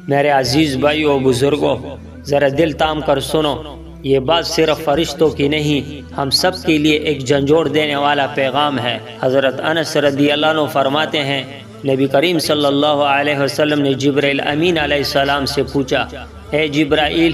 میرے عزیز بھائیو و بزرگوں، ذرا دل تام کر سنو، یہ بات صرف فرشتوں کی نہیں، ہم سب کے لیے ایک جھنجھوڑ دینے والا پیغام ہے۔ حضرت انس رضی اللہ عنہ فرماتے ہیں، نبی کریم صلی اللہ علیہ وسلم نے جبرائیل امین علیہ السلام سے پوچھا، اے جبرائیل،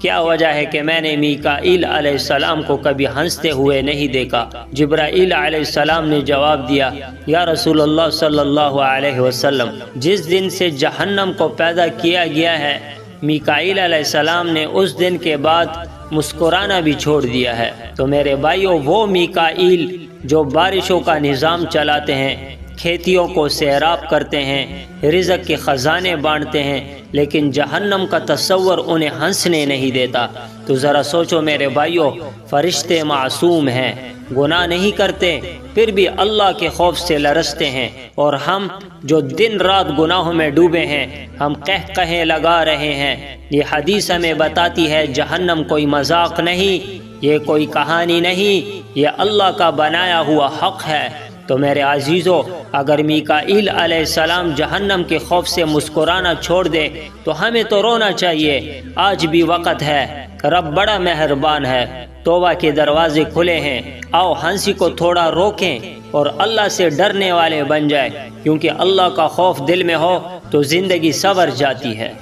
کیا وجہ ہے کہ میں نے میکائیل علیہ السلام کو کبھی ہنستے ہوئے نہیں دیکھا؟ جبرائیل علیہ السلام نے جواب دیا، یا رسول اللہ صلی اللہ علیہ وسلم، جس دن سے جہنم کو پیدا کیا گیا ہے، میکائیل علیہ السلام نے اس دن کے بعد مسکرانا بھی چھوڑ دیا ہے۔ تو میرے بھائیو، وہ میکائیل جو بارشوں کا نظام چلاتے ہیں، کھیتیوں کو سیراب کرتے ہیں، رزق کے خزانے بانٹتے ہیں، لیکن جہنم کا تصور انہیں ہنسنے نہیں دیتا۔ تو ذرا سوچو میرے بھائیو، فرشتے معصوم ہیں، گناہ نہیں کرتے، پھر بھی اللہ کے خوف سے لرزتے ہیں، اور ہم جو دن رات گناہوں میں ڈوبے ہیں، ہم قہقہے لگا رہے ہیں۔ یہ حدیث ہمیں بتاتی ہے جہنم کوئی مذاق نہیں، یہ کوئی کہانی نہیں، یہ اللہ کا بنایا ہوا حق ہے۔ تو میرے عزیزو، اگر میکائیل علیہ السلام جہنم کے خوف سے مسکرانا چھوڑ دے تو ہمیں تو رونا چاہیے۔ آج بھی وقت ہے، رب بڑا مہربان ہے، توبہ کے دروازے کھلے ہیں، آؤ ہنسی کو تھوڑا روکیں اور اللہ سے ڈرنے والے بن جائیں، کیونکہ اللہ کا خوف دل میں ہو تو زندگی سنور جاتی ہے۔